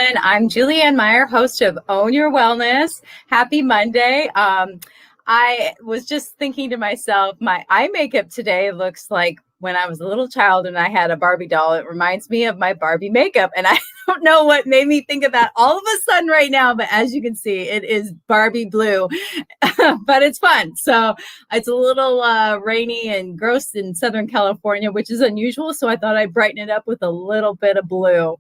everyone. I'm Julianne Meyer, host of Own Your Wellness. Happy Monday. I was just thinking to myself, my eye makeup today looks like when I was a little child and I had a Barbie doll. It reminds me of my Barbie makeup. And I don't know what made me think of that all of a sudden right now. But as you can see, it is Barbie blue, but it's fun. So it's a little rainy and gross in Southern California, which is unusual. So I thought I'd brighten it up with a little bit of blue.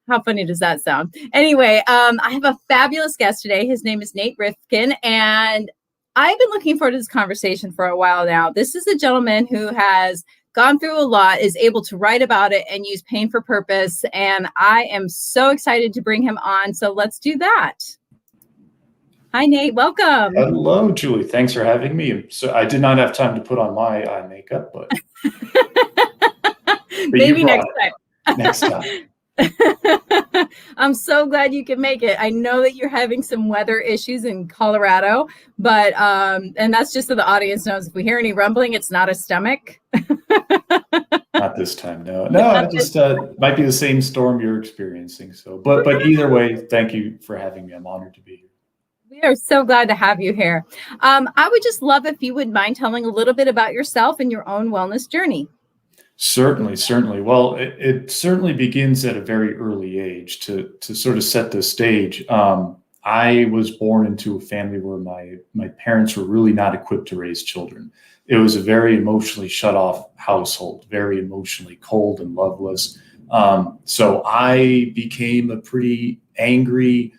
How funny does that sound? Anyway, I have a fabulous guest today. His name is Nate Rifkin, and I've been looking forward to this conversation for a while now. This is a gentleman who has gone through a lot, is able to write about it and use pain for purpose. And I am so excited to bring him on. So let's do that. Hi, Nate. Welcome. Hello, Julie. Thanks for having me. So I did not have time to put on my eye makeup, but maybe next time. Next time. I'm so glad you can make it. I know that you're having some weather issues in Colorado, but and that's just so the audience knows, if we hear any rumbling, it's not a stomach. Not this time, no. It just might be the same storm you're experiencing. So, but either way, thank you for having me. I'm honored to be here. We are so glad to have you here. I would just love if you would mind telling a little bit about yourself and your own wellness journey. Certainly. Well, it certainly begins at a very early age to sort of set the stage. I was born into a family where my parents were really not equipped to raise children. It was a very emotionally shut off household, very emotionally cold and loveless. So I became a pretty angry,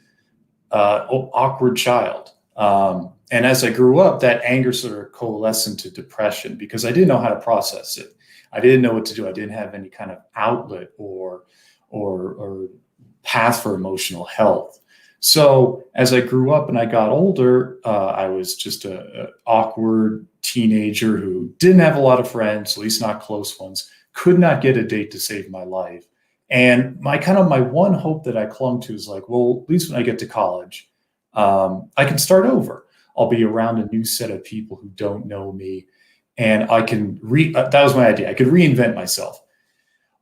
awkward child. And as I grew up, that anger sort of coalesced into depression because I didn't know how to process it. I didn't know what to do. I didn't have any kind of outlet or path for emotional health. So as I grew up and I got older, I was just an awkward teenager who didn't have a lot of friends, at least not close ones, could not get a date to save my life. And my one hope that I clung to is like, well, at least when I get to college, I can start over. I'll be around a new set of people who don't know me. And I can that was my idea. I could reinvent myself.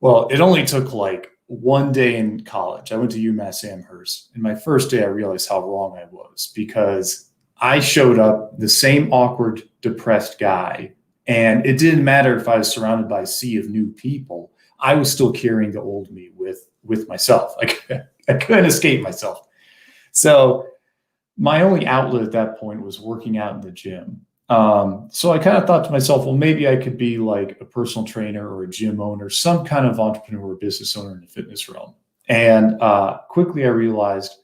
Well, it only took like one day in college. I went to UMass Amherst. And my first day, I realized how wrong I was because I showed up the same awkward, depressed guy. And it didn't matter if I was surrounded by a sea of new people. I was still carrying the old me with myself. I couldn't escape myself. So my only outlet at that point was working out in the gym. So I kind of thought to myself, well, maybe I could be like a personal trainer or a gym owner, some kind of entrepreneur or business owner in the fitness realm. And quickly I realized,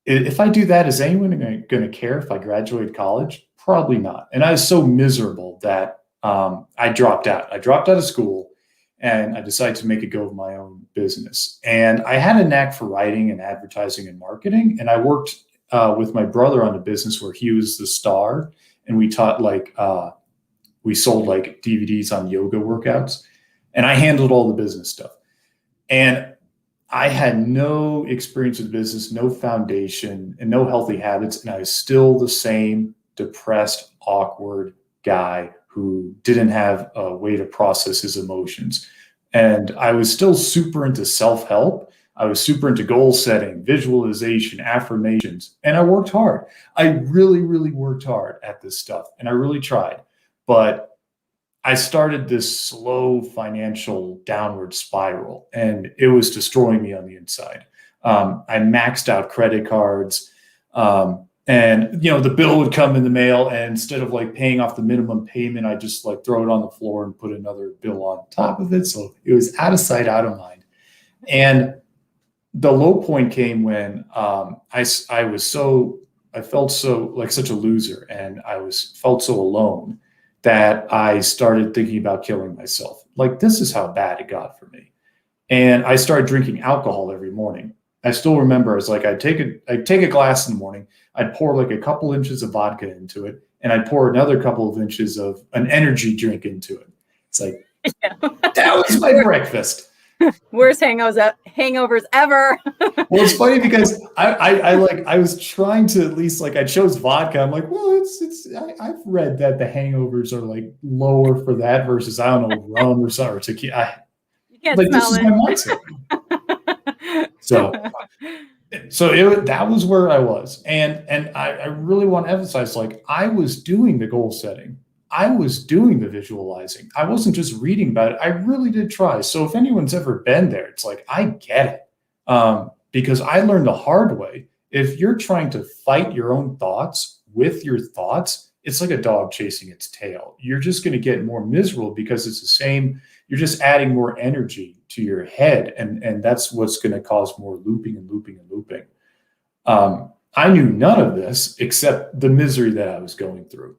if I do that, is anyone going to care if I graduate college? Probably not. And I was so miserable that I dropped out. I dropped out of school and I decided to make a go of my own business. And I had a knack for writing and advertising and marketing. And I worked with my brother on a business where he was the star. And we taught we sold like DVDs on yoga workouts, and I handled all the business stuff. And I had no experience with business, no foundation, and no healthy habits. And I was still the same depressed, awkward guy who didn't have a way to process his emotions. And I was still super into self-help. I was super into goal setting, visualization, affirmations, and I worked hard. I really, really worked hard at this stuff, and I really tried. But I started this slow financial downward spiral, and it was destroying me on the inside. I maxed out credit cards, and the bill would come in the mail, and instead of like paying off the minimum payment, I just like throw it on the floor and put another bill on top of it. So it was out of sight, out of mind. And the low point came when I felt so like such a loser, and felt so alone that I started thinking about killing myself. Like, this is how bad it got for me. And I started drinking alcohol every morning. I still remember, it's like I'd take a glass in the morning, I'd pour like a couple inches of vodka into it, and I'd pour another couple of inches of an energy drink into it. It's like, that was my breakfast. Worst hangovers ever. Well, it's funny because I was trying to at least I chose vodka. I'm like, well, I've read that the hangovers are like lower for that versus, I don't know, rum or tequila. You can't smell it. This is my mindset. So So that was where I was, and I really want to emphasize, like, I was doing the goal setting, I was doing the visualizing, I wasn't just reading about it. I really did try. So if anyone's ever been there, it's like I get it, because I learned the hard way. If you're trying to fight your own thoughts with your thoughts, it's like a dog chasing its tail. You're just going to get more miserable because it's the same. You're just adding more energy to your head, and that's what's going to cause more looping and looping and looping. I knew none of this except the misery that I was going through.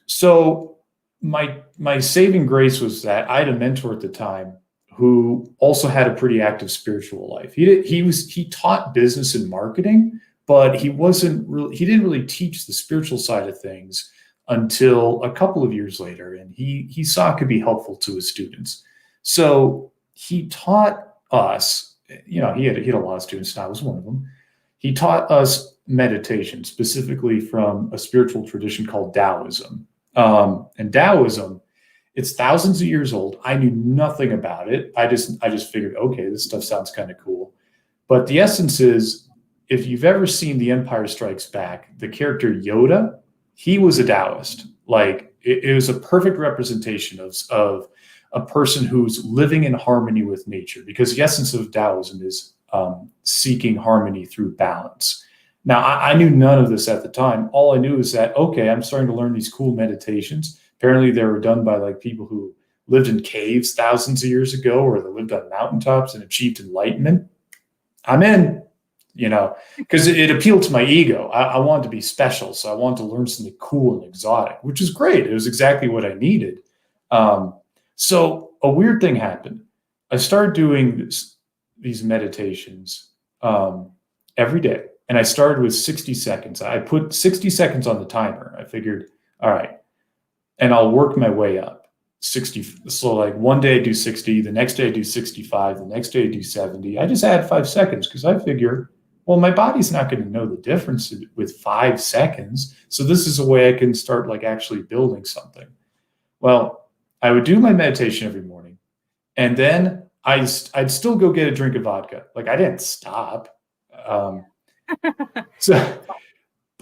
So my saving grace was that I had a mentor at the time who also had a pretty active spiritual life. He taught business and marketing, but he didn't really teach the spiritual side of things until a couple of years later, and he saw it could be helpful to his students. So he taught us, he had a lot of students, and I was one of them. He taught us meditation, specifically from a spiritual tradition called Taoism. And Taoism, it's thousands of years old. I knew nothing about it. I just figured, okay, this stuff sounds kind of cool. But the essence is, if you've ever seen The Empire Strikes Back, the character Yoda, he was a Taoist. Like, it was a perfect representation of a person who's living in harmony with nature, because the essence of Taoism is seeking harmony through balance. Now, I knew none of this at the time. All I knew is that, okay, I'm starting to learn these cool meditations. Apparently, they were done by like people who lived in caves thousands of years ago, or they lived on mountaintops and achieved enlightenment. I'm in, because it appealed to my ego. I wanted to be special, so I wanted to learn something cool and exotic, which is great. It was exactly what I needed. So a weird thing happened. I started doing these meditations every day. And I started with 60 seconds. I put 60 seconds on the timer. I figured, all right, and I'll work my way up. 60. So like one day I do 60, the next day I do 65, the next day I do 70. I just add 5 seconds because I figure, well, my body's not going to know the difference with 5 seconds. So this is a way I can start like actually building something. Well, I would do my meditation every morning, and then I'd still go get a drink of vodka. Like, I didn't stop. But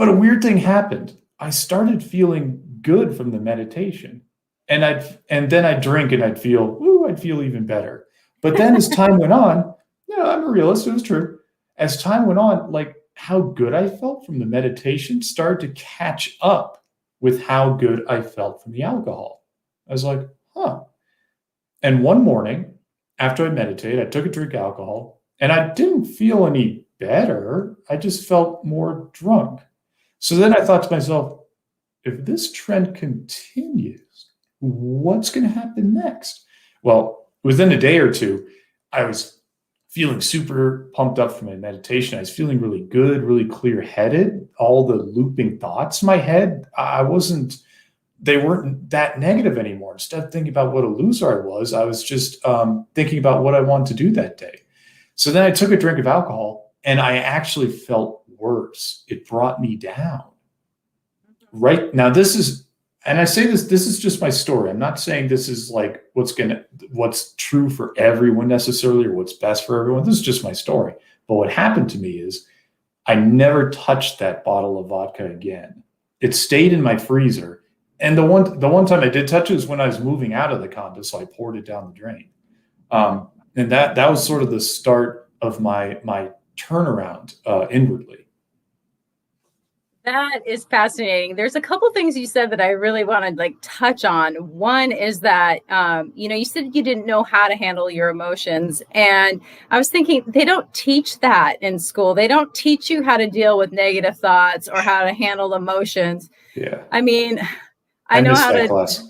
a weird thing happened. I started feeling good from the meditation, and then I'd drink and I'd feel even better. But then as time went on, I'm a realist. It was true. As time went on, like, how good I felt from the meditation started to catch up with how good I felt from the alcohol. I was like, huh. And one morning after I meditated, I took a drink of alcohol, and I didn't feel any better. I just felt more drunk. So then I thought to myself, if this trend continues, what's going to happen next? Well, within a day or two, I was feeling super pumped up from my meditation. I was feeling really good, really clear-headed. All the looping thoughts in my head, they weren't that negative anymore. Instead of thinking about what a loser I was just thinking about what I wanted to do that day. So then I took a drink of alcohol, and I actually felt worse. It brought me down. Right now, and I say this is just my story. I'm not saying this is like what's true for everyone necessarily, or what's best for everyone. This is just my story. But what happened to me is I never touched that bottle of vodka again. It stayed in my freezer. And the one time I did touch it was when I was moving out of the condo, so I poured it down the drain. And that was sort of the start of my turnaround inwardly. That is fascinating. There's a couple things you said that I really want to like touch on. One is that, you said you didn't know how to handle your emotions. And I was thinking, they don't teach that in school. They don't teach you how to deal with negative thoughts or how to handle emotions. Yeah. I mean, I know how to. Class.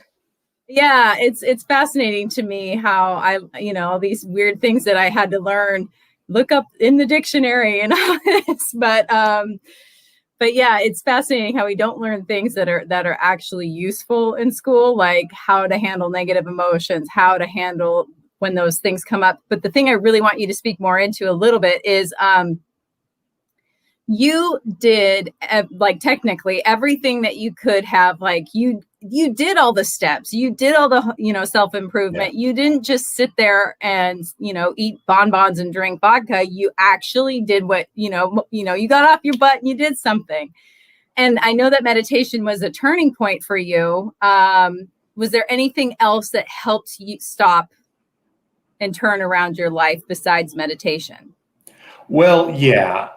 Yeah, it's fascinating to me how all these weird things that I had to learn, look up in the dictionary and all this, but yeah, it's fascinating how we don't learn things that are actually useful in school, like how to handle negative emotions, how to handle when those things come up. But the thing I really want you to speak more into a little bit is you did like technically everything that you could have. Like you did all the steps, you did all the, self-improvement. You didn't just sit there and, eat bonbons and drink vodka. You actually did what, you got off your butt and you did something. And I know that meditation was a turning point for you. Was there anything else that helped you stop and turn around your life besides meditation? Well, yeah,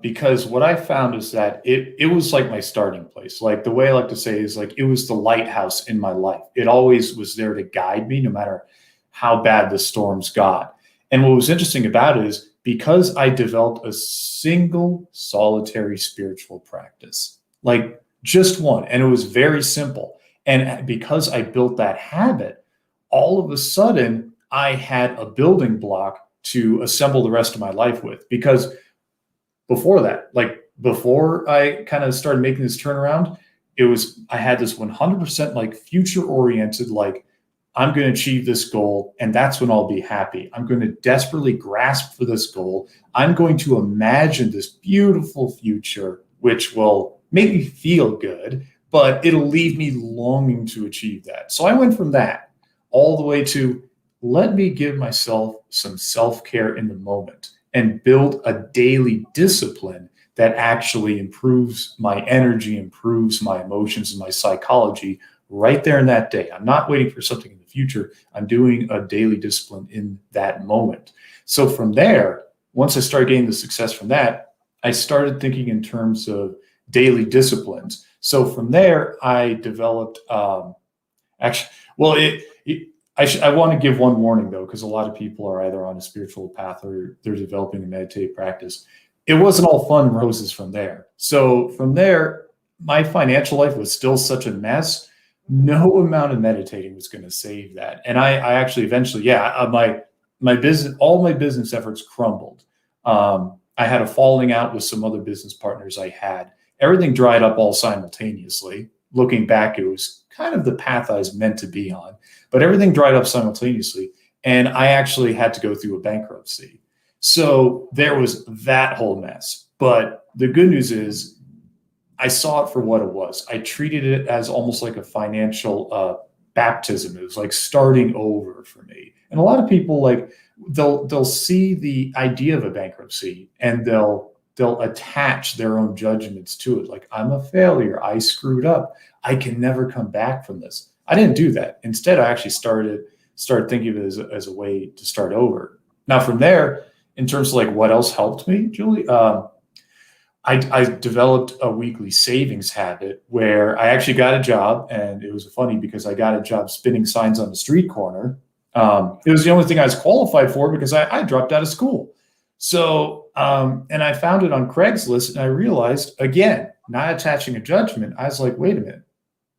because what I found is that it was like my starting place. Like the way I like to say is like it was the lighthouse in my life. It always was there to guide me, no matter how bad the storms got. And what was interesting about it is because I developed a single solitary spiritual practice, like just one, and it was very simple. And because I built that habit, all of a sudden I had a building block to assemble the rest of my life with. Because before that, like before I kind of started making this turnaround, I had this 100% like future oriented, like I'm going to achieve this goal and that's when I'll be happy. I'm going to desperately grasp for this goal. I'm going to imagine this beautiful future, which will make me feel good, but it'll leave me longing to achieve that. So I went from that all the way to let me give myself some self-care in the moment and build a daily discipline that actually improves my energy, improves my emotions and my psychology right there in that day. I'm not waiting for something in the future. I'm doing a daily discipline in that moment. So from there, once I started getting the success from that, I started thinking in terms of daily disciplines. So from there, I developed actually, well, I want to give one warning though, because a lot of people are either on a spiritual path or they're developing a meditative practice. It wasn't all fun and roses from there. So from there, my financial life was still such a mess. No amount of meditating was going to save that. And I actually eventually, my business, all my business efforts crumbled. I had a falling out with some other business partners I had. Everything dried up all simultaneously. Looking back, it was kind of the path I was meant to be on, but everything dried up simultaneously. And I actually had to go through a bankruptcy. So there was that whole mess. But the good news is I saw it for what it was. I treated it as almost like a financial baptism. It was like starting over for me. And a lot of people, like they'll see the idea of a bankruptcy and they'll attach their own judgments to it. Like, I'm a failure. I screwed up. I can never come back from this. I didn't do that. Instead, I actually started thinking of it as a way to start over. Now, from there, in terms of like what else helped me, Julie, I developed a weekly savings habit where I actually got a job, and it was funny because I got a job spinning signs on the street corner. It was the only thing I was qualified for because I dropped out of school. So, and I found it on Craigslist, and I realized, again, not attaching a judgment, I was like, wait a minute,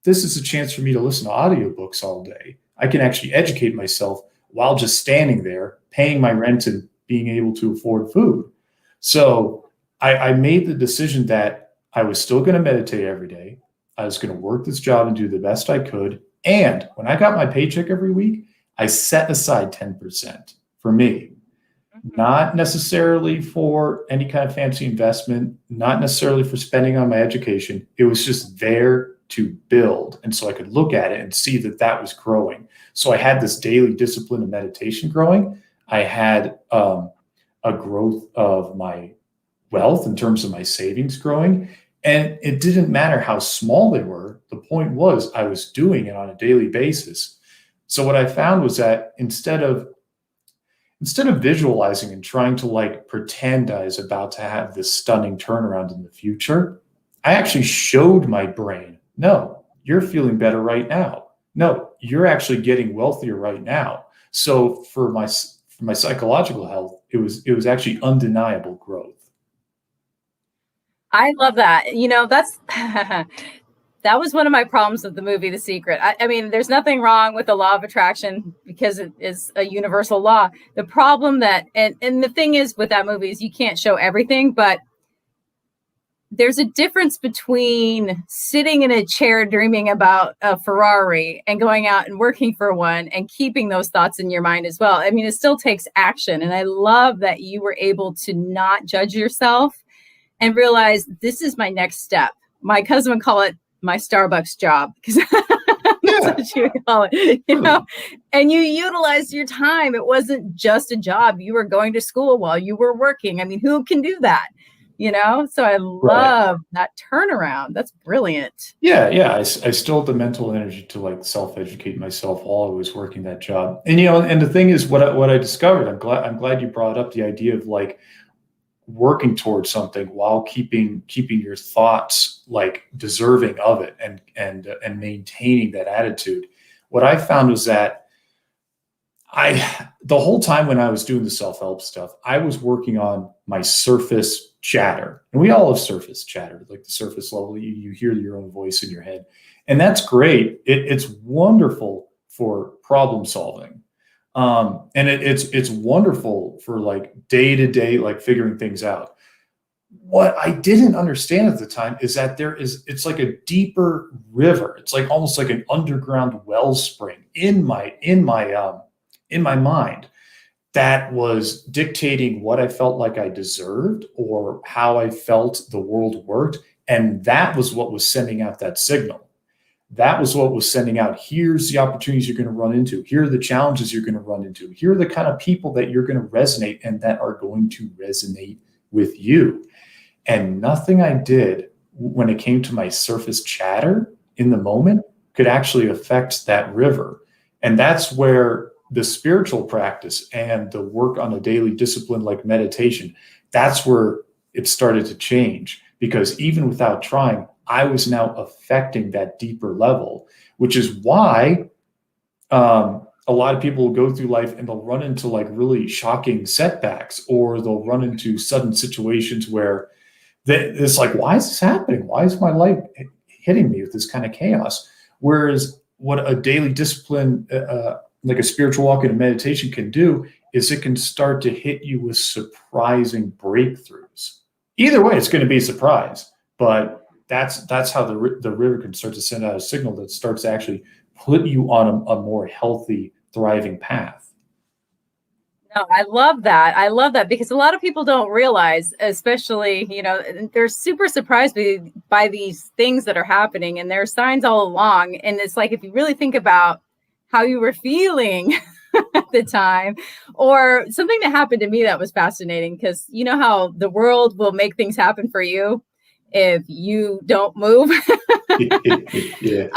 this is a chance for me to listen to audiobooks all day. I can actually educate myself while just standing there, paying my rent and being able to afford food. So I made the decision that I was still going to meditate every day. I was going to work this job and do the best I could. And when I got my paycheck every week, I set aside 10% for me. Not necessarily for any kind of fancy investment, not necessarily for spending on my education. It was just there to build. And so I could look at it and see that that was growing. So I had this daily discipline of meditation growing. I had a growth of my wealth in terms of my savings growing. And it didn't matter how small they were. The point was I was doing it on a daily basis. So what I found was that instead of visualizing and trying to like pretend I was about to have this stunning turnaround in the future, I actually showed my brain, no, you're feeling better right now. No, you're actually getting wealthier right now. So for my psychological health, it was actually undeniable growth. I love that. That's that was one of my problems with the movie The Secret. I mean, there's nothing wrong with the law of attraction because it is a universal law. The problem and the thing is with that movie is you can't show everything, but there's a difference between sitting in a chair dreaming about a Ferrari and going out and working for one and keeping those thoughts in your mind as well. I mean, it still takes action. And I love that you were able to not judge yourself and realize this is my next step. My cousin would call it my Starbucks job, because that's what she would call it, you know, and you utilized your time. It wasn't just a job. You were going to school while you were working. I mean, who can do that? You know, so I love that turnaround. That's brilliant. Yeah, yeah. I still had the mental energy to like self-educate myself while I was working that job. And you know, and the thing is, what I discovered, I'm glad you brought up the idea of like working towards something while keeping your thoughts like deserving of it, and maintaining that attitude. What I found was that the whole time when I was doing the self-help stuff, I was working on my surface chatter. And we all have surface chatter, like the surface level. You hear your own voice in your head. And that's great. It's wonderful for problem solving. And it's wonderful for like day to day, like figuring things out. What I didn't understand at the time is that it's like a deeper river. It's like almost like an underground wellspring in my mind that was dictating what I felt like I deserved or how I felt the world worked. And that was what was sending out that signal. That was what was sending out, here's the opportunities you're going to run into. Here are the challenges you're going to run into. Here are the kind of people that you're going to resonate and that are going to resonate with you. And nothing I did when it came to my surface chatter in the moment could actually affect that river. And that's where the spiritual practice and the work on a daily discipline like meditation, that's where it started to change. Because even without trying, I was now affecting that deeper level, which is why a lot of people will go through life and they'll run into like really shocking setbacks, or they'll run into sudden situations where it's like, why is this happening? Why is my life hitting me with this kind of chaos? Whereas what a daily discipline, like a spiritual walk and a meditation can do, is it can start to hit you with surprising breakthroughs. Either way, it's going to be a surprise, but that's how the river can start to send out a signal that starts to actually put you on a more healthy, thriving path. No, I love that. I love that, because a lot of people don't realize, especially, you know, they're super surprised by these things that are happening, and there are signs all along. And it's like, if you really think about how you were feeling at the time, or something that happened to me that was fascinating, because you know how the world will make things happen for you if you don't move. Yeah.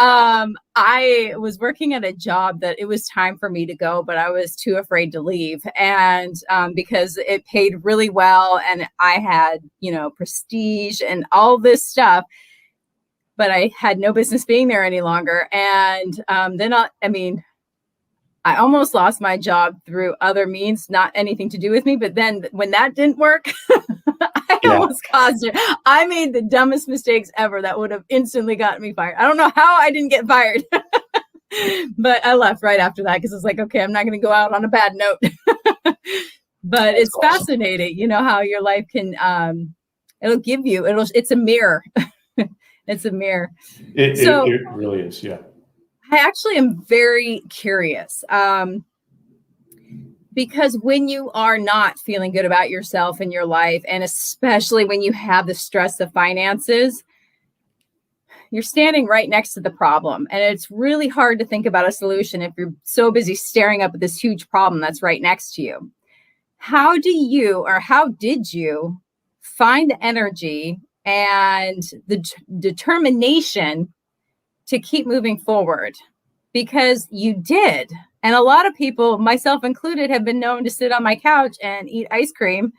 I was working at a job that it was time for me to go, but I was too afraid to leave. And because it paid really well and I had, you know, prestige and all this stuff, but I had no business being there any longer. And then I almost lost my job through other means, not anything to do with me. But then when that didn't work, I almost caused it. I made the dumbest mistakes ever that would have instantly gotten me fired. I don't know how I didn't get fired, but I left right after that, because it's like, okay, I'm not going to go out on a bad note. But it's awesome. Fascinating, you know, how your life can, it's a mirror. It's a mirror. It really is. Yeah. I actually am very curious, because when you are not feeling good about yourself and your life, and especially when you have the stress of finances, you're standing right next to the problem. And it's really hard to think about a solution if you're so busy staring up at this huge problem that's right next to you. How did you find the energy and the determination to keep moving forward? Because you did. And a lot of people, myself included, have been known to sit on my couch and eat ice cream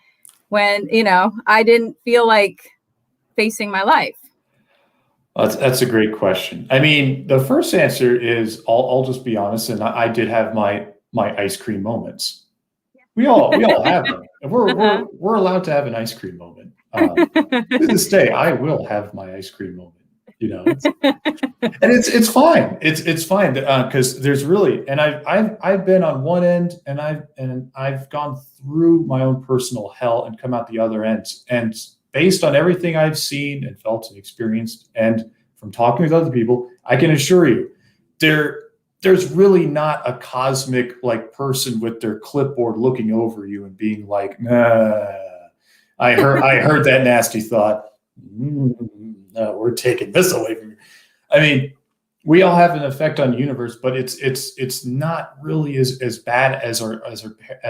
when, you know, I didn't feel like facing my life. That's a great question. I mean, the first answer is I'll just be honest, and I did have my ice cream moments. We all have them. We're allowed to have an ice cream moment. To this day, I will have my ice cream moment. You know, and it's fine. It's fine, because there's really, and I've been on one end, and I've gone through my own personal hell and come out the other end. And based on everything I've seen and felt and experienced, and from talking with other people, I can assure you, there's really not a cosmic like person with their clipboard looking over you and being like, nah. I heard that nasty thought. No, we're taking this away from you. I mean, we all have an effect on the universe, but it's not really as bad as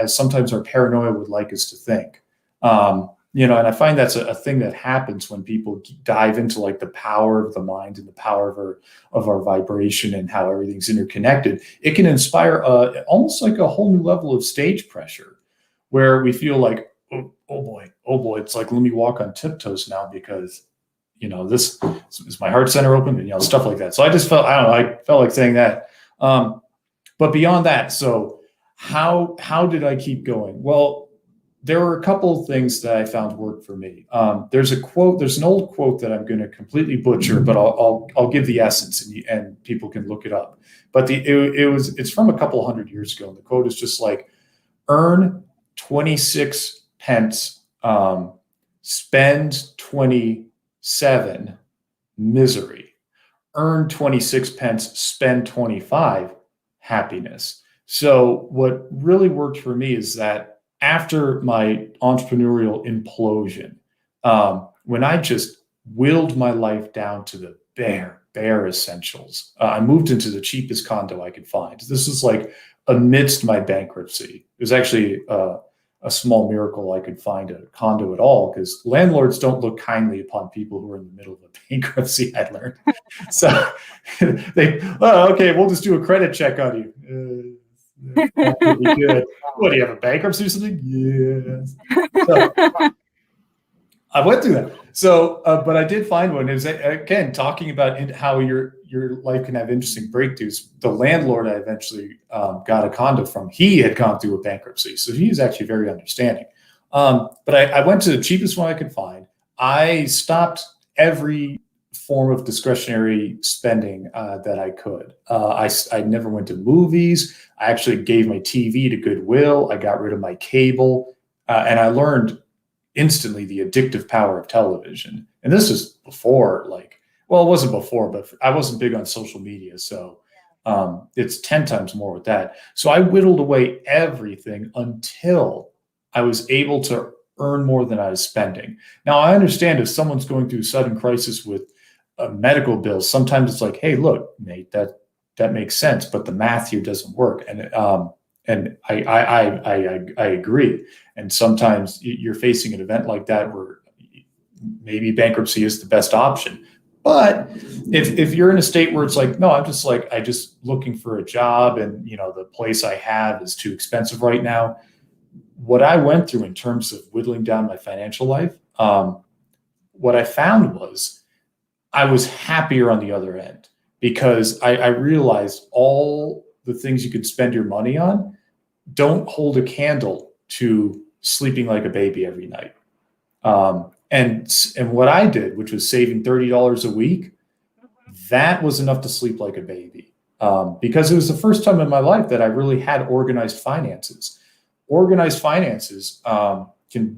sometimes our paranoia would like us to think. And I find that's a thing that happens when people dive into like the power of the mind and the power of our vibration and how everything's interconnected. It can inspire almost like a whole new level of stage pressure, where we feel like, oh boy, it's like, let me walk on tiptoes now because this is my heart center open, and stuff like that. So I just felt, I felt like saying that. But beyond that, so how did I keep going? Well, there were a couple of things that I found worked for me. There's an old quote that I'm going to completely butcher, but I'll give the essence, and people can look it up. But it's from a couple hundred years ago, and the quote is just like, earn 26 pence, spend 27, misery. Earn 26 pence, spend 25, happiness. So what really worked for me is that after my entrepreneurial implosion, when I just willed my life down to the bare essentials, I moved into the cheapest condo I could find. This is like amidst my bankruptcy. It was actually a small miracle I could find a condo at all, because landlords don't look kindly upon people who are in the middle of a bankruptcy, I learned. So okay, we'll just do a credit check on you. That would be good. What, do you have a bankruptcy or something? Yes. So, I went through that. So, but I did find one. It was, again, talking about how your life can have interesting breakthroughs. The landlord I eventually got a condo from, he had gone through a bankruptcy, so he was actually very understanding. But I went to the cheapest one I could find. I stopped every form of discretionary spending that I could. I never went to movies. I actually gave my TV to Goodwill. I got rid of my cable, and I learned instantly the addictive power of television. And this is before, it wasn't before, but I wasn't big on social media, so it's 10 times more with that. So I whittled away everything until I was able to earn more than I was spending. Now, I understand if someone's going through a sudden crisis with medical bills, sometimes it's like, hey, look, Nate, that makes sense, but the math here doesn't work. And I agree. And sometimes you're facing an event like that where maybe bankruptcy is the best option. But if you're in a state where it's like, no, I just looking for a job, and the place I have is too expensive right now. What I went through in terms of whittling down my financial life, what I found was I was happier on the other end, because I realized all the things you could spend your money on don't hold a candle to sleeping like a baby every night. And what I did, which was saving $30 a week, that was enough to sleep like a baby, because it was the first time in my life that I really had organized finances. Organized finances can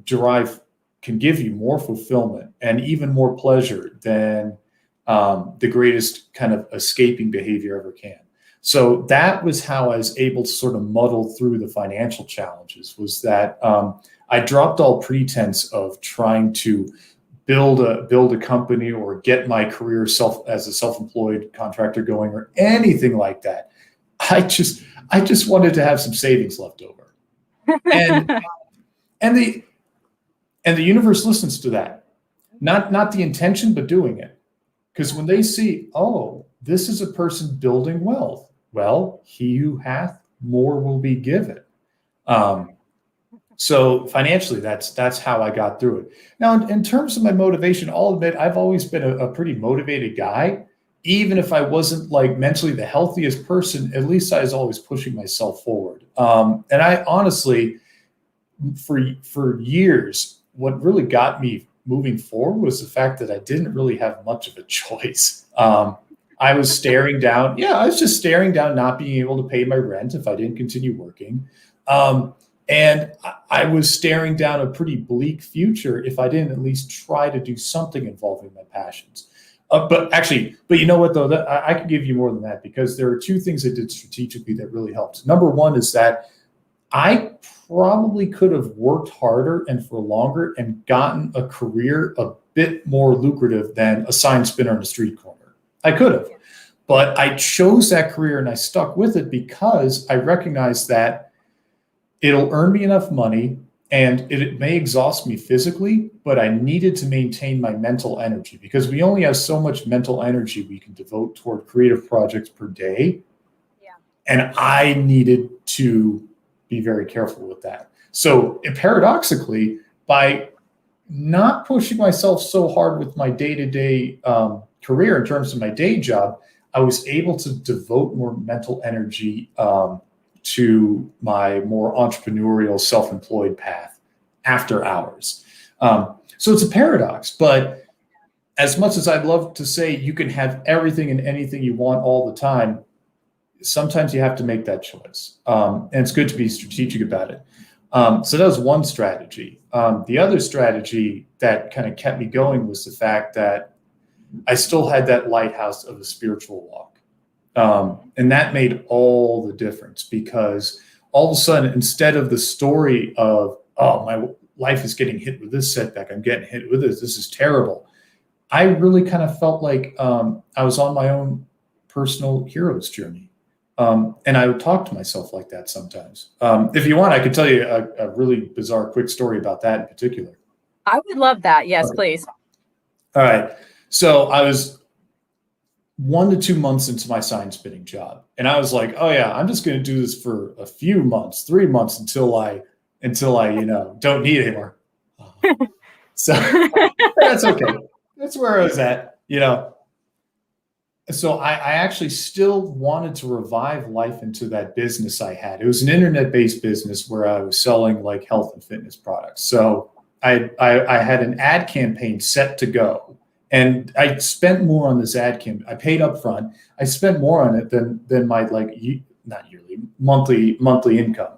give you more fulfillment and even more pleasure than the greatest kind of escaping behavior ever can. So that was how I was able to sort of muddle through the financial challenges, was that I dropped all pretense of trying to build a company or get my career as a self-employed contractor going or anything like that. I just wanted to have some savings left over. And the universe listens to that. Not the intention, but doing it. Because when they see, oh, this is a person building wealth, well, he who hath, more will be given. So financially, that's how I got through it. Now, in terms of my motivation, I'll admit I've always been a pretty motivated guy. Even if I wasn't like mentally the healthiest person, at least I was always pushing myself forward. And I honestly, for years, what really got me moving forward was the fact that I didn't really have much of a choice. I was staring down, not being able to pay my rent if I didn't continue working. And I was staring down a pretty bleak future if I didn't at least try to do something involving my passions. But you know what, though? I can give you more than that, because there are two things I did strategically that really helped. Number one is that I probably could have worked harder and for longer and gotten a career a bit more lucrative than a sign spinner on a street corner. I could have, but I chose that career and I stuck with it because I recognized that it'll earn me enough money and it may exhaust me physically, but I needed to maintain my mental energy because we only have so much mental energy we can devote toward creative projects per day. Yeah. And I needed to be very careful with that. So paradoxically, by not pushing myself so hard with my day-to-day career in terms of my day job, I was able to devote more mental energy to my more entrepreneurial, self-employed path after hours. So it's a paradox, but as much as I'd love to say you can have everything and anything you want all the time, sometimes you have to make that choice. And it's good to be strategic about it. So that was one strategy. The other strategy that kind of kept me going was the fact that I still had that lighthouse of a spiritual walk. And that made all the difference because all of a sudden, instead of the story of, oh, my life is getting hit with this setback, I'm getting hit with this is terrible. I really kind of felt like I was on my own personal hero's journey. And I would talk to myself like that sometimes. If you want, I could tell you a really bizarre, quick story about that in particular. I would love that. Yes, please. All right. So I was 1 to 2 months into my sign spinning job. And I was like, oh yeah, I'm just going to do this for a few months, 3 months until I, don't need it anymore. So that's okay. That's where I was at, So I actually still wanted to revive life into that business I had. It was an internet-based business where I was selling like health and fitness products. So I had an ad campaign set to go. And I spent more on this ad campaign. I paid up front. I spent more on it than my not yearly, monthly income.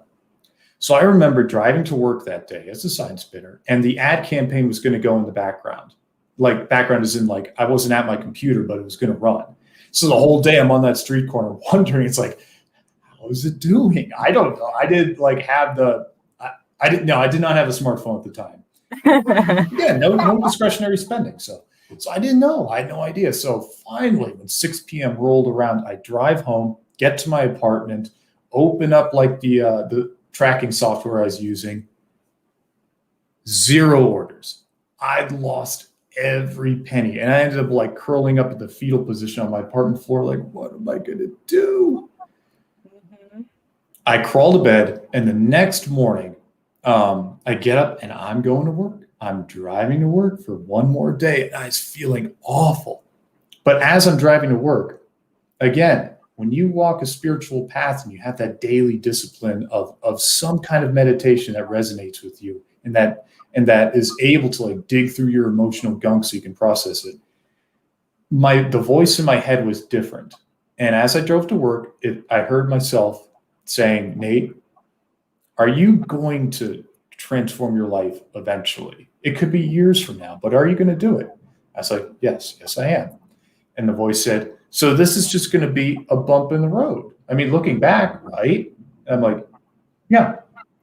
So I remember driving to work that day as a sign spinner, and the ad campaign was going to go in the background. Like background is in like I wasn't at my computer, but it was going to run. So the whole day I'm on that street corner wondering, it's like, how is it doing? I don't know. I did like have I did not have a smartphone at the time. Yeah, no discretionary spending. So I didn't know. I had no idea. So finally, when 6 p.m. rolled around, I drive home, get to my apartment, open up like the tracking software I was using. 0 orders. I'd lost every penny. And I ended up like curling up in the fetal position on my apartment floor. Like, what am I going to do? Mm-hmm. I crawl to bed. And the next morning, I get up and I'm going to work. I'm driving to work for one more day. And I was feeling awful. But as I'm driving to work, again, when you walk a spiritual path and you have that daily discipline of some kind of meditation that resonates with you and that is able to like dig through your emotional gunk so you can process it. The voice in my head was different. And as I drove to work, I heard myself saying, Nate, are you going to transform your life eventually? It could be years from now, but are you going to do it? I was like, yes, I am. And the voice said, so this is just going to be a bump in the road. I mean, looking back, right? I'm like, yeah,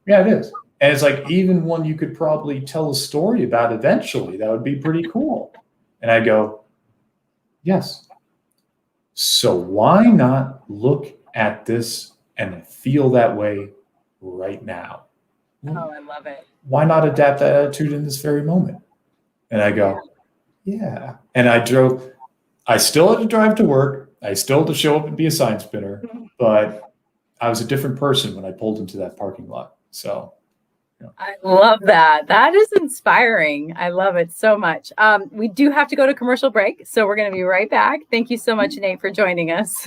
it is. And it's like, even one you could probably tell a story about eventually, that would be pretty cool. And I go, yes. So why not look at this and feel that way right now? Oh, I love it. Why not adapt that attitude in this very moment? And I go, yeah. And I still had to drive to work. I still had to show up and be a sign spinner, but I was a different person when I pulled into that parking lot. So. I love that. That is inspiring. I love it so much. We do have to go to commercial break, so we're going to be right back. Thank you so much, Nate, for joining us.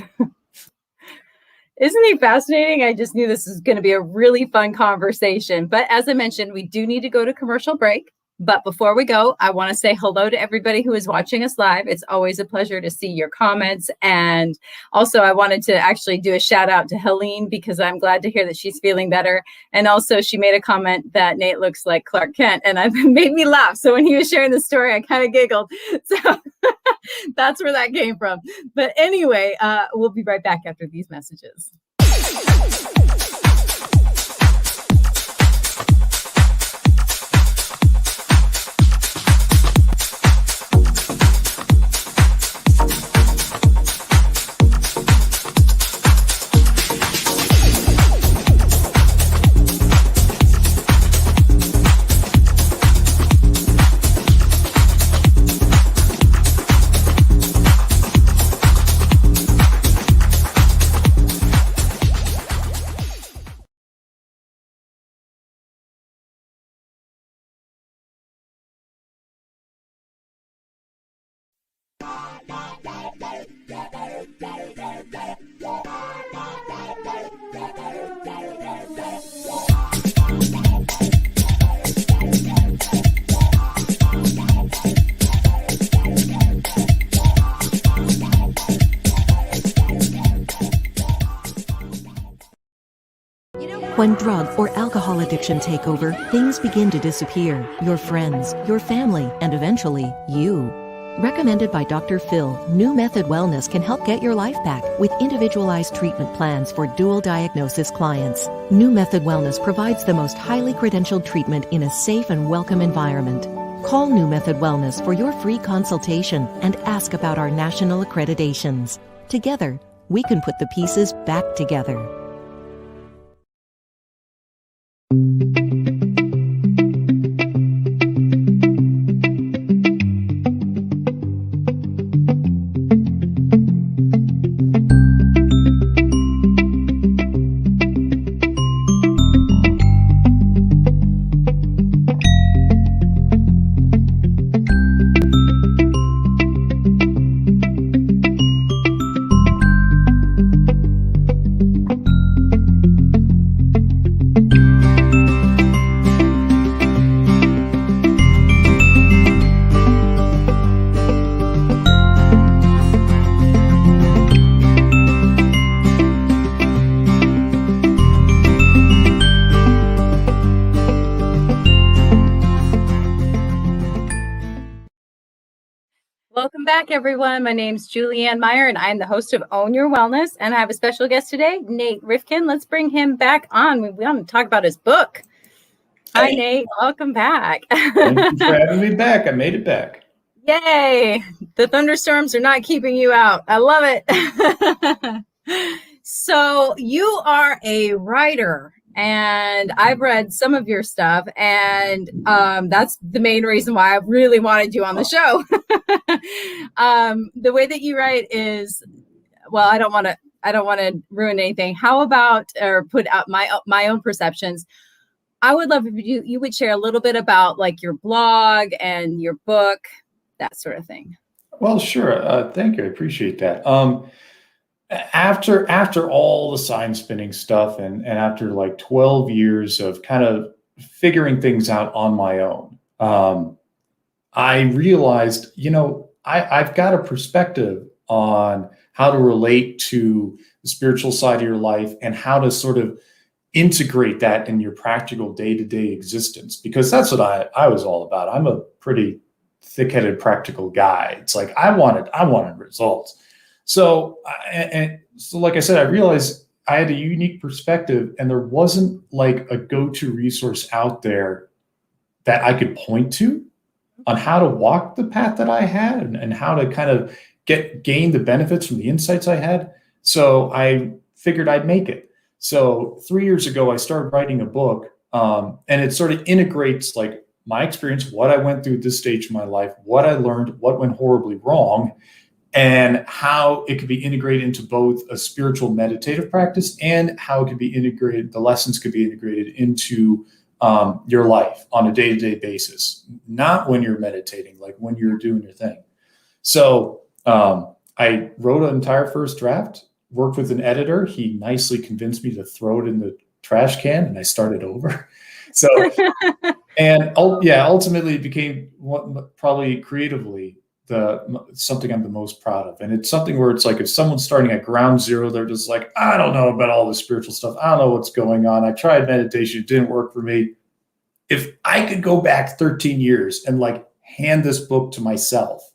Isn't he fascinating? I just knew this was going to be a really fun conversation. But as I mentioned, we do need to go to commercial break. But before we go, I want to say hello to everybody who is watching us live. It's always a pleasure to see your comments. And also, I wanted to actually do a shout out to Helene because I'm glad to hear that she's feeling better. And also, she made a comment that Nate looks like Clark Kent, and it made me laugh. So when he was sharing the story, I kind of giggled. So that's where that came from. But anyway, we'll be right back after these messages. When drug or alcohol addiction take over, things begin to disappear. Your friends, your family, and eventually, you. Recommended by Dr. Phil, New Method Wellness can help get your life back with individualized treatment plans for dual diagnosis clients. New Method Wellness provides the most highly credentialed treatment in a safe and welcome environment. Call New Method Wellness for your free consultation and ask about our national accreditations. Together, we can put the pieces back together. Welcome back, everyone. My name's Julianne Meyer, and I'm the host of Own Your Wellness. And I have a special guest today, Nate Rifkin. Let's bring him back on. We want to talk about his book. Hi, Nate. Welcome back. Thank you for having me back. I made it back. Yay. The thunderstorms are not keeping you out. I love it. So you are a writer, and I've read some of your stuff, and that's the main reason why I really wanted you on the show. The way that you write is, well, I don't want to ruin anything. How about, or put out my own perceptions? I would love if you would share a little bit about like your blog and your book, that sort of thing. Well, sure. Thank you. I appreciate that. After all the sign spinning stuff and after like 12 years of kind of figuring things out on my own, I realized, I've got a perspective on how to relate to the spiritual side of your life and how to sort of integrate that in your practical day-to-day existence, because that's what I was all about. I'm a pretty thick-headed practical guy. It's like I wanted results. So like I said, I realized I had a unique perspective, and there wasn't like a go-to resource out there that I could point to on how to walk the path that I had and how to kind of gain the benefits from the insights I had. So I figured I'd make it. So 3 years ago, I started writing a book, and it sort of integrates like my experience, what I went through at this stage of my life, what I learned, what went horribly wrong, and how it could be integrated into both a spiritual meditative practice and how it could be integrated, the lessons could be integrated into your life on a day-to-day basis, not when you're meditating, like when you're doing your thing. So I wrote an entire first draft, worked with an editor. He nicely convinced me to throw it in the trash can, and I started over. So, and ultimately it became probably creatively something I'm the most proud of. And it's something where it's like, if someone's starting at ground zero, they're just like, I don't know about all this spiritual stuff. I don't know what's going on. I tried meditation. It didn't work for me. If I could go back 13 years and like hand this book to myself,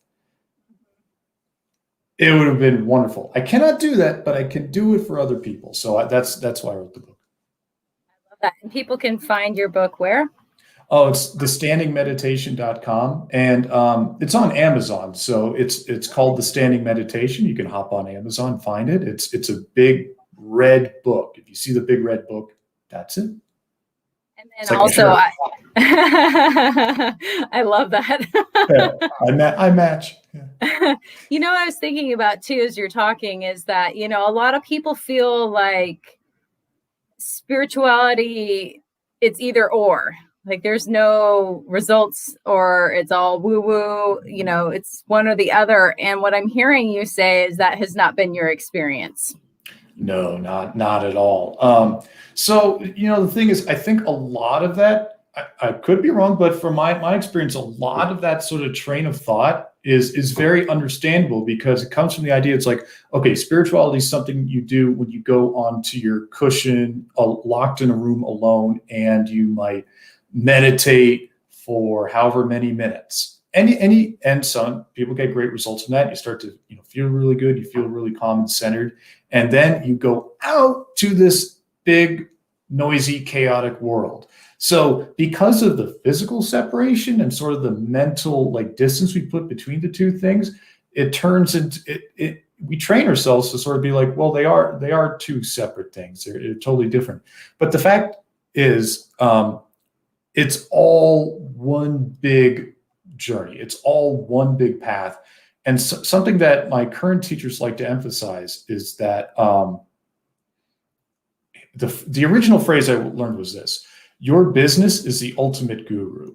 it would have been wonderful. I cannot do that, but I can do it for other people. So that's why I wrote the book. I love that. And people can find your book where? Oh, it's thestandingmeditation.com, and it's on Amazon. So it's called The Standing Meditation. You can hop on Amazon, find it. It's a big red book. If you see the big red book, that's it. And then also, I love that. Yeah, I match. Yeah. I was thinking about too, as you're talking, is that, a lot of people feel like spirituality, it's either or. Like there's no results, or it's all woo-woo, it's one or the other. And what I'm hearing you say is that has not been your experience. No, not at all. So, the thing is, I think a lot of that I could be wrong, but from my experience, a lot of that sort of train of thought is very understandable, because it comes from the idea. It's like, okay, spirituality is something you do when you go onto your cushion, locked in a room alone, and you might meditate for however many minutes. And some people get great results from that. You start to feel really good. You feel really calm and centered, and then you go out to this big, noisy, chaotic world. So because of the physical separation and sort of the mental distance we put between the two things, it turns into we train ourselves to sort of be like, well, they are two separate things. They're totally different. But the fact is, it's all one big journey. It's all one big path. And something that my current teachers like to emphasize is that the original phrase I learned was this: your business is the ultimate guru.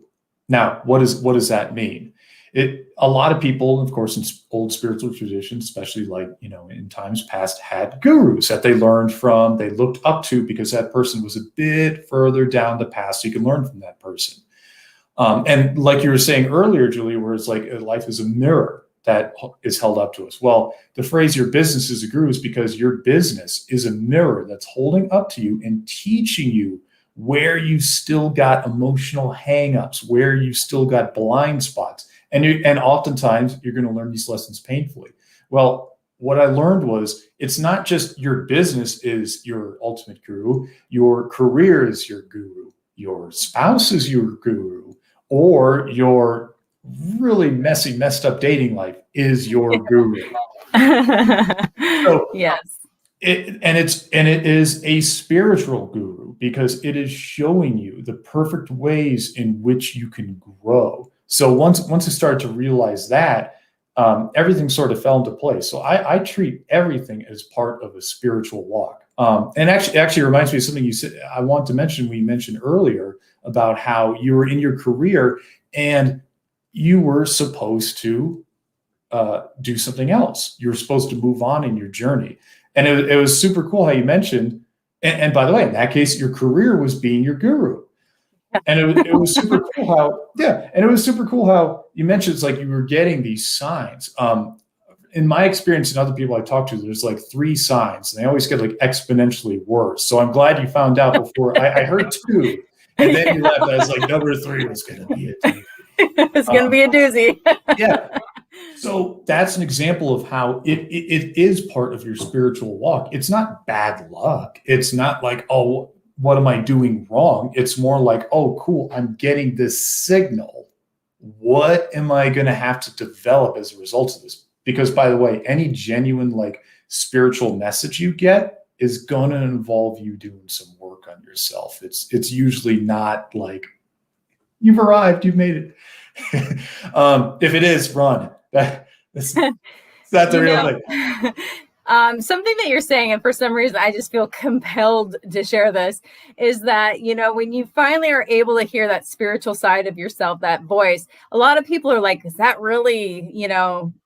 Now, what does that mean? A lot of people, of course, in old spiritual traditions, especially in times past, had gurus that they learned from, they looked up to, because that person was a bit further down the path, so you can learn from that person. And like you were saying earlier, Julia, where it's like life is a mirror that is held up to us. Well, the phrase "your business is a guru" is because your business is a mirror that's holding up to you and teaching you where you still got emotional hangups, where you still got blind spots. And oftentimes you're going to learn these lessons painfully. Well, what I learned was, it's not just your business is your ultimate guru, your career is your guru, your spouse is your guru, or your really messy, messed up dating life is your guru. So, yes. It is a spiritual guru, because it is showing you the perfect ways in which you can grow. So once I started to realize that, everything sort of fell into place. So I treat everything as part of a spiritual walk. And actually reminds me of something you said. I want to mention, we mentioned earlier about how you were in your career and you were supposed to do something else. You were supposed to move on in your journey. And it was super cool how you mentioned, and by the way, in that case, your career was being your guru. And it was super cool how you mentioned, it's like you were getting these signs. In my experience and other people I talked to, there's 3 signs, and they always get exponentially worse. So I'm glad you found out before. I heard 2, and then you left. I was like, number 3 was going to be a doozy. It's going to be a doozy. Yeah. So that's an example of how it is part of your spiritual walk. It's not bad luck. It's not like, oh, what am I doing wrong? It's more like, oh, cool, I'm getting this signal. What am I going to have to develop as a result of this? Because, by the way, any genuine spiritual message you get is going to involve you doing some work on yourself. It's usually not like, you've arrived, you've made it. If it is, run. That's not the real thing. Something that you're saying, and for some reason I just feel compelled to share this, is that, when you finally are able to hear that spiritual side of yourself, that voice, a lot of people are like, is that really,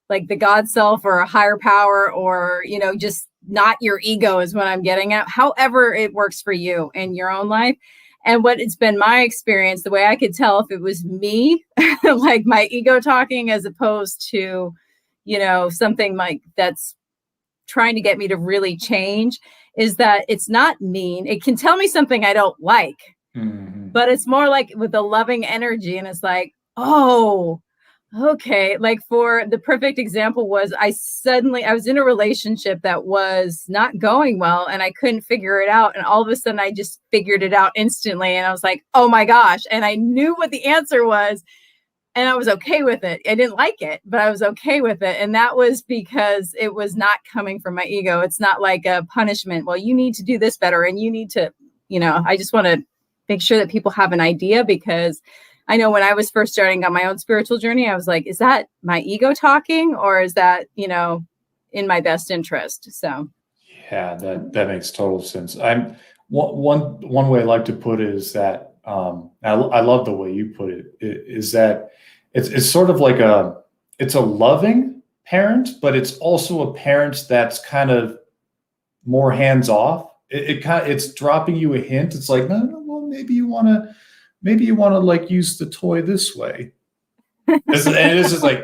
the God self or a higher power, or, just not your ego is what I'm getting at. However it works for you in your own life. And what it's been my experience, the way I could tell if it was me, like my ego talking, as opposed to, something that's trying to get me to really change, is that it's not mean. It can tell me something I don't like, but it's more like with a loving energy. And it's like, oh, okay. For the perfect example was, I was in a relationship that was not going well, and I couldn't figure it out. And all of a sudden I just figured it out instantly. And I was like, oh my gosh. And I knew what the answer was. And I was okay with it. I didn't like it, but I was okay with it. And that was because it was not coming from my ego. It's not like a punishment. Well, you need to do this better. And you need to, I just want to make sure that people have an idea, because I know when I was first starting on my own spiritual journey, I was like, is that my ego talking, or is that, in my best interest? So. Yeah, that makes total sense. One way I like to put it is that, I love the way you put it, is that it's sort of like it's a loving parent, but it's also a parent that's kind of more hands off. It's dropping you a hint. It's like, no, well, maybe you want to maybe you want to like use the toy this way. And this is like,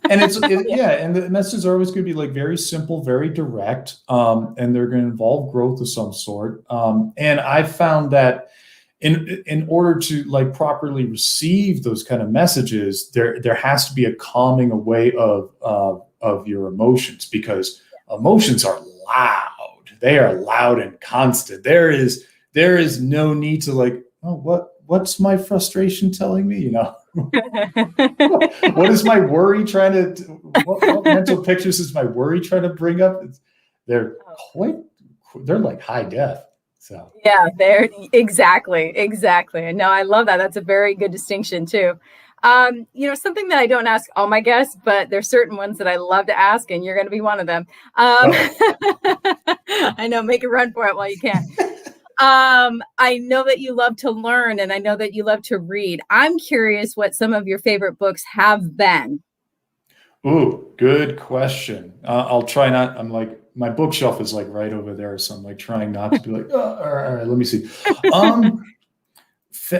and and the messages are always going to be like very simple, very direct, and they're going to involve growth of some sort. And I found that in order to like properly receive those kind of messages, there has to be a calming away of your emotions, because emotions are loud. They are loud and constant. There is no need to like, oh, what's my frustration telling me? You know, what is my worry trying to? What mental pictures is my worry trying to bring up? They're like high def. So yeah, they're exactly. And no, I love that. That's a very good distinction too. Something that I don't ask all my guests, but there's certain ones that I love to ask, and you're going to be one of them. I know, make a run for it while you can. I know that you love to learn, and I know that you love to read. I'm curious what some of your favorite books have been. Ooh, good question. I'll try not. I'm like, my bookshelf is like right over there, so I'm like trying not to be like, all right, let me see.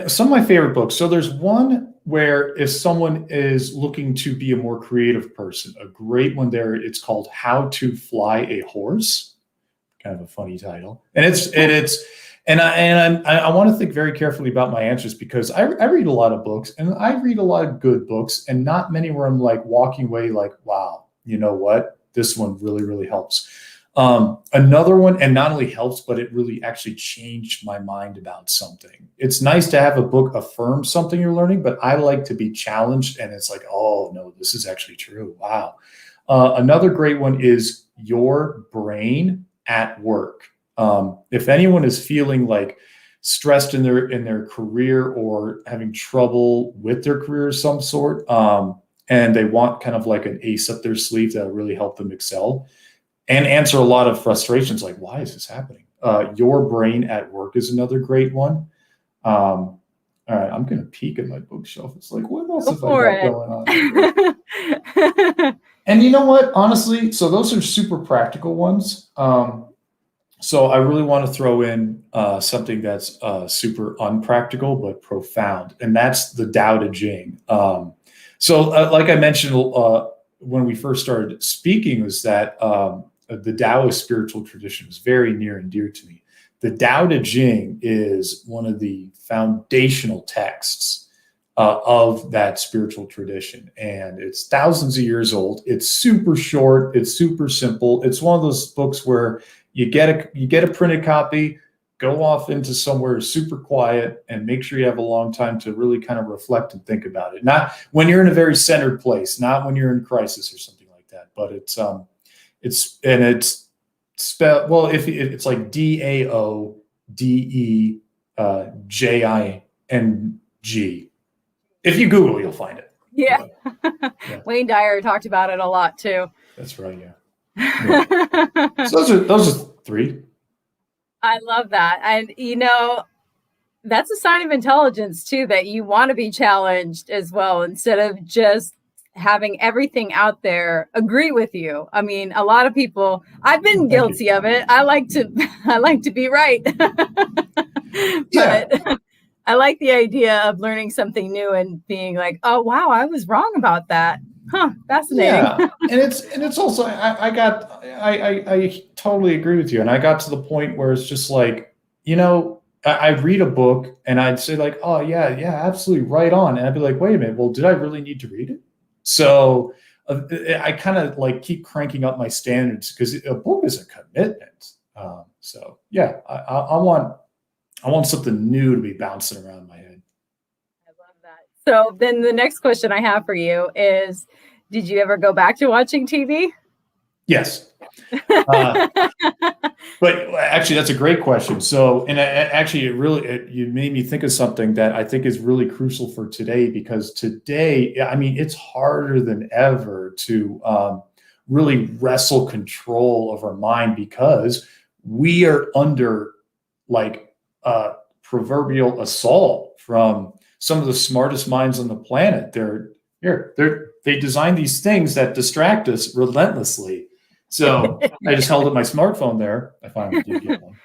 Some of my favorite books. So there's one where if someone is looking to be a more creative person, a great one there. It's called How to Fly a Horse. Kind of a funny title, and I want to think very carefully about my answers, because I read a lot of books, and I read a lot of good books, and not many where I'm like walking away like, wow, you know what? This one really, really helps. Another one, and not only helps, but it really actually changed my mind about something. It's nice to have a book affirm something you're learning, but I like to be challenged, and it's like, oh no, this is actually true. Wow. Another great one is Your Brain at Work. If anyone is feeling like stressed in their career or having trouble with their career of some sort, and they want kind of like an ace up their sleeve that'll really help them excel and answer a lot of frustrations, like, why is this happening? Your Brain at Work is another great one. All right, I'm going to peek at my bookshelf. It's like, what else have I got going on? And you know what? Honestly, so those are super practical ones. So I really want to throw in something that's super unpractical but profound, and that's the Tao Te Ching. Like I mentioned when we first started speaking, was that the Taoist spiritual tradition is very near and dear to me. The Tao Te Ching is one of the foundational texts of that spiritual tradition, and it's thousands of years old. It's super short. It's super simple. It's one of those books where you get a printed copy, go off into somewhere super quiet, and make sure you have a long time to really kind of reflect and think about it. Not when you're in a very centered place, not when you're in crisis or something like that. But it's spelled, well, if it's like DAODEJING. If you Google, you'll find it. Yeah. Wayne Dyer talked about it a lot too. That's right. Yeah. So those are three. I love that. And that's a sign of intelligence too, that you want to be challenged as well, instead of just having everything out there agree with you. I mean, a lot of people, I've been guilty of it. I like to be right. But I like the idea of learning something new and being like, oh wow, I was wrong about that. Huh, fascinating. Yeah, and it's also I totally agree with you, and I got to the point where it's just like, I'd read a book and I'd say like, oh yeah, absolutely right on, and I'd be like, wait a minute, well, did I really need to read it? So I kind of like keep cranking up my standards, because a book is a commitment. So yeah, I want something new to be bouncing around my head. So then the next question I have for you is, did you ever go back to watching TV? Yes. But actually, that's a great question. So, and actually, you made me think of something that I think is really crucial for today, because today, I mean, it's harder than ever to really wrestle control of our mind, because we are under like proverbial assault from some of the smartest minds on the planet. They design these things that distract us relentlessly. So I just held up my smartphone there. I finally did get one.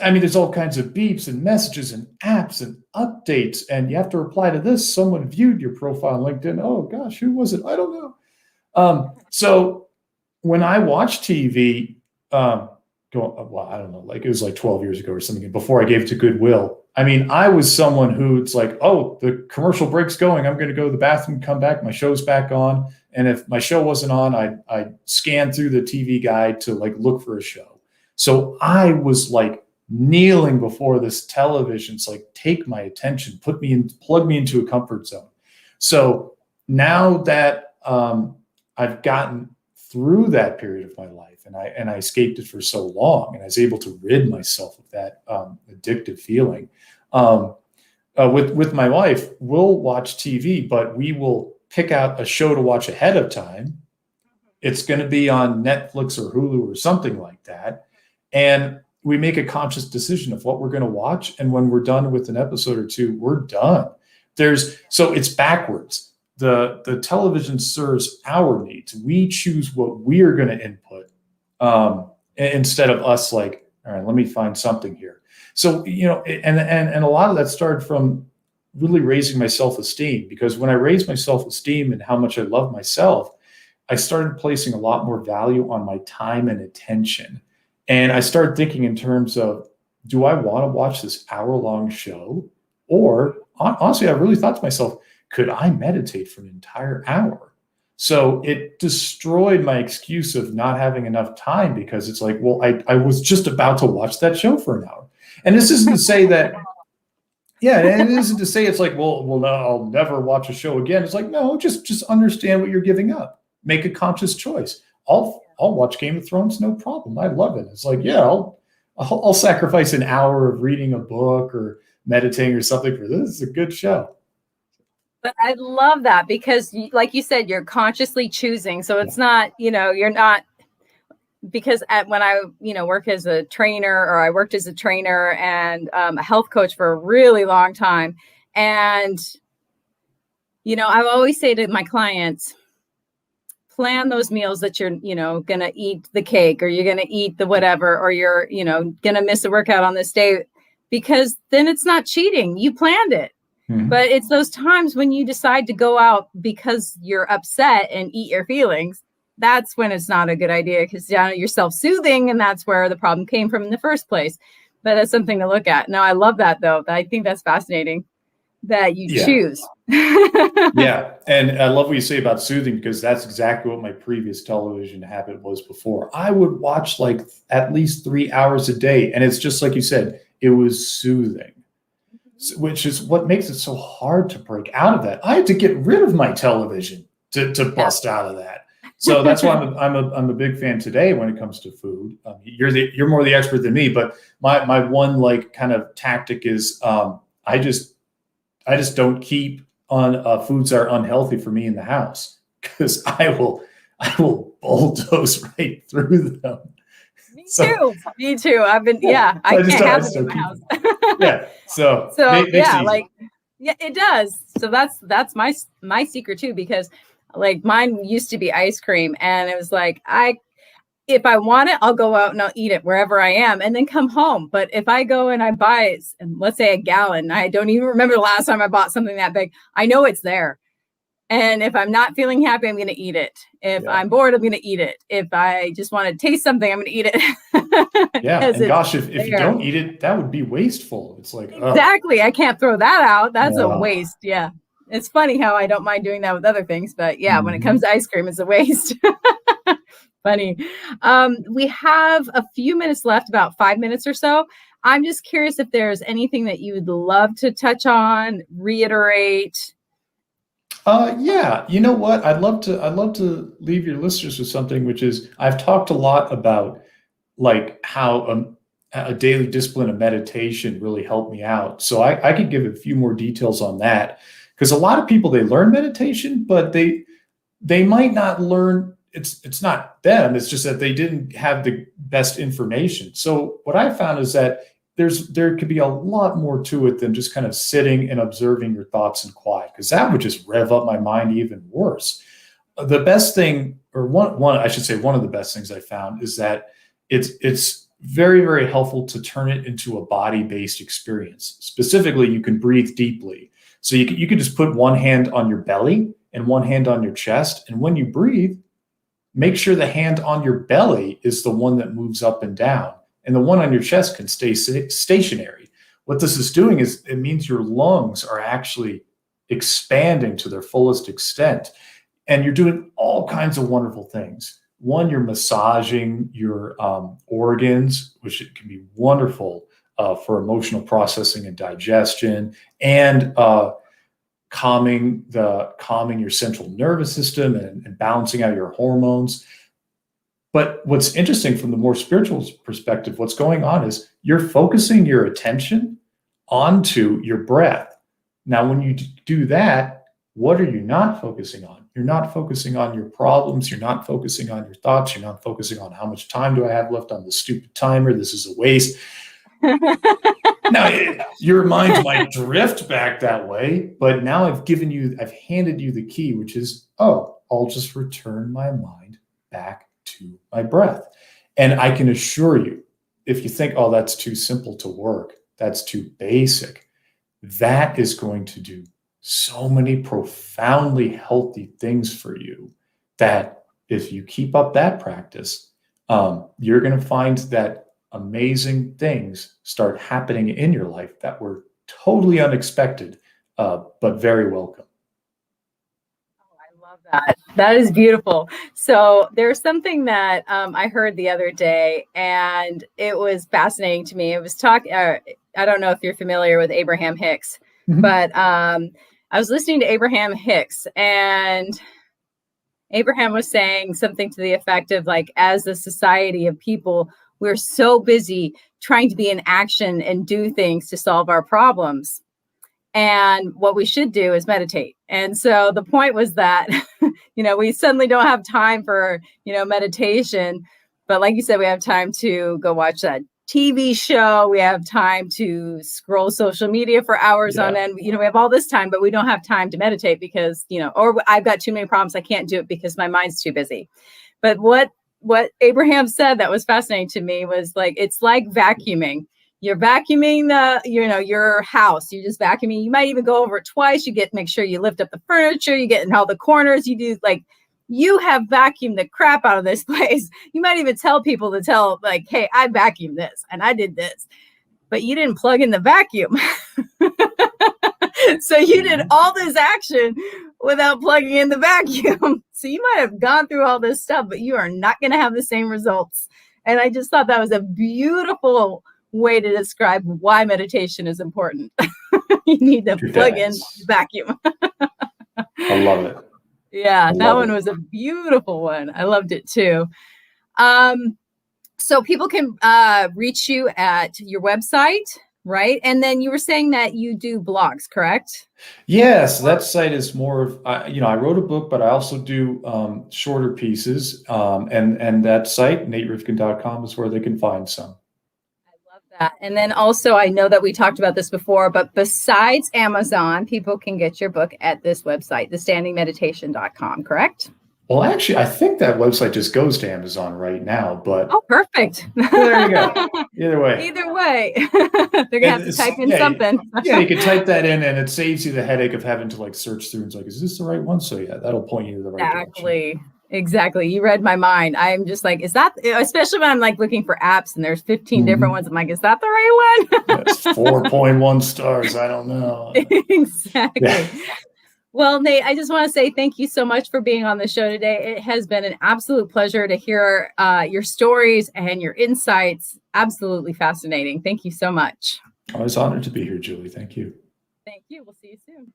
I mean, there's all kinds of beeps and messages and apps and updates, and you have to reply to this. Someone viewed your profile on LinkedIn. Oh gosh, who was it? I don't know. So when I watch TV, well, I don't know, like it was like 12 years ago or something, before I gave it to Goodwill. I mean, I was someone who it's like, oh, the commercial break's going. I'm going to go to the bathroom, come back. My show's back on. And if my show wasn't on, I'd scan through the TV guide to like look for a show. So I was like kneeling before this television. It's like, take my attention, plug me into a comfort zone. So now that I've gotten through that period of my life, and I escaped it for so long, and I was able to rid myself of that addictive feeling. With my wife, we'll watch TV, but we will pick out a show to watch ahead of time. It's going to be on Netflix or Hulu or something like that, and we make a conscious decision of what we're going to watch. And when we're done with an episode or two, we're done. So it's backwards. The television serves our needs. We choose what we are going to input, instead of us like, all right, let me find something here. So, and a lot of that started from really raising my self-esteem, because when I raised my self-esteem and how much I love myself, I started placing a lot more value on my time and attention. And I started thinking in terms of, do I want to watch this hour-long show? Or honestly, I really thought to myself, could I meditate for an entire hour? So it destroyed my excuse of not having enough time, because it's like, well, I was just about to watch that show for an hour. And this isn't to say that, and it isn't to say it's like, well, no, I'll never watch a show again. It's like, no, just understand what you're giving up. Make a conscious choice. I'll watch Game of Thrones, no problem. I love it. It's like, I'll sacrifice an hour of reading a book or meditating or something for this. It's a good show. But I love that, because like you said, you're consciously choosing. So it's not, you're not, because when I, work as a trainer, or I worked as a trainer and a health coach for a really long time. And, I always say to my clients, plan those meals that you're, going to eat the cake, or you're going to eat the whatever, or you're, going to miss a workout on this day, because then it's not cheating. You planned it. But it's those times when you decide to go out because you're upset and eat your feelings. That's when it's not a good idea, because you're self-soothing, and that's where the problem came from in the first place. But that's something to look at. No, I love that, though. I think that's fascinating that you choose. Yeah. And I love what you say about soothing, because that's exactly what my previous television habit was before. I would watch like at least 3 hours a day. And it's just like you said, it was soothing, which is what makes it so hard to break out of that. I had to get rid of my television to bust out of that. So that's why I'm a big fan today when it comes to food. You're more the expert than me, but my one like kind of tactic is I just don't keep on foods that are unhealthy for me in the house, because I will bulldoze right through them. Me too. I've been, I can't have it in my house. So it does. So that's my secret too, because like mine used to be ice cream, and it was like, if I want it, I'll go out and I'll eat it wherever I am and then come home. But if I go and I buy, let's say, a gallon, I don't even remember the last time I bought something that big. I know it's there. And if I'm not feeling happy, I'm going to eat it. If I'm bored, I'm going to eat it. If I just want to taste something, I'm going to eat it. And gosh, if you don't eat it, that would be wasteful. It's like, exactly. I can't throw that out. That's a waste. Yeah. It's funny how I don't mind doing that with other things, but when it comes to ice cream, it's a waste. Funny. We have a few minutes left, about 5 minutes or so. I'm just curious if there's anything that you would love to touch on, reiterate. You know what? I'd love to leave your listeners with something, which is, I've talked a lot about like how a daily discipline of meditation really helped me out. So I could give a few more details on that, because a lot of people, they learn meditation, but they might not learn. It's not them. It's just that they didn't have the best information. So what I found is that there could be a lot more to it than just kind of sitting and observing your thoughts in quiet, because that would just rev up my mind even worse. The best thing, or one of the best things I found, is that it's very, very helpful to turn it into a body-based experience. Specifically, you can breathe deeply. So you can just put one hand on your belly and one hand on your chest. And when you breathe, make sure the hand on your belly is the one that moves up and down. And the one on your chest can stay stationary. What this is doing is it means your lungs are actually expanding to their fullest extent. And you're doing all kinds of wonderful things. One, you're massaging your organs, which it can be wonderful for emotional processing and digestion, and calming your central nervous system and balancing out your hormones. But what's interesting from the more spiritual perspective, what's going on is you're focusing your attention onto your breath. Now, when you do that, what are you not focusing on? You're not focusing on your problems. You're not focusing on your thoughts. You're not focusing on how much time do I have left on the stupid timer. This is a waste. Now, your mind might drift back that way, but now I've handed you the key, which is, I'll just return my mind back to my breath. And I can assure you, if you think, that's too simple to work, that's too basic, that is going to do so many profoundly healthy things for you that if you keep up that practice, you're going to find that amazing things start happening in your life that were totally unexpected, but very welcome. I love that. That is beautiful. So there's something that I heard the other day, and it was fascinating to me. It was I don't know if you're familiar with Abraham Hicks, but I was listening to Abraham Hicks, and Abraham was saying something to the effect of, like, as a society of people, we're so busy trying to be in action and do things to solve our problems. And what we should do is meditate. And so the point was that, we suddenly don't have time for, meditation. But like you said, we have time to go watch that TV show. We have time to scroll social media for hours on end. We have all this time, but we don't have time to meditate because, or I've got too many problems. I can't do it because my mind's too busy. But what Abraham said that was fascinating to me was, like, it's like vacuuming. You're vacuuming your house. You just vacuuming. You might even go over it twice. Make sure you lift up the furniture. You get in all the corners. You do, like, you have vacuumed the crap out of this place. You might even tell people like, hey, I vacuumed this and I did this, but you didn't plug in the vacuum. So you did all this action without plugging in the vacuum. So you might have gone through all this stuff, but you are not going to have the same results. And I just thought that was a beautiful way to describe why meditation is important. You need to plug in the vacuum. I love it. Yeah, that one was a beautiful one. I loved it too. So people can reach you at your website, right? And then you were saying that you do blogs, correct? Yes, that site is more of, I wrote a book, but I also do shorter pieces. And that site, naterifkin.com, is where they can find some. That. And then also, I know that we talked about this before, but besides Amazon, people can get your book at this website, thestandingmeditation.com, correct? Well, actually, I think that website just goes to Amazon right now, but... Oh, perfect. There you go. Either way. They're going to have to type in something. You can type that in, and it saves you the headache of having to, like, search through. And it's like, is this the right one? So, yeah, that'll point you to the right direction. Exactly. You read my mind. I'm just like, is that, especially when I'm like looking for apps and there's 15 different ones. I'm like, is that the right one? Yes, 4.1 stars. I don't know. Exactly. Yeah. Well, Nate, I just want to say thank you so much for being on the show today. It has been an absolute pleasure to hear your stories and your insights. Absolutely fascinating. Thank you so much. I was honored to be here, Julie. Thank you. Thank you. We'll see you soon.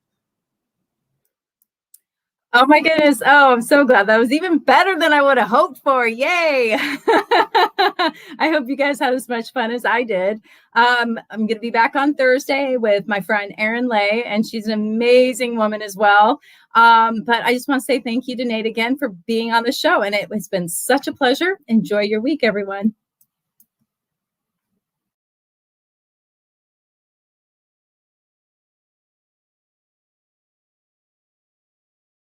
Oh my goodness. Oh, I'm so glad. That was even better than I would have hoped for. Yay. I hope you guys had as much fun as I did. I'm going to be back on Thursday with my friend Erin Lay, and she's an amazing woman as well. But I just want to say thank you to Nate again for being on the show. And it has been such a pleasure. Enjoy your week, everyone.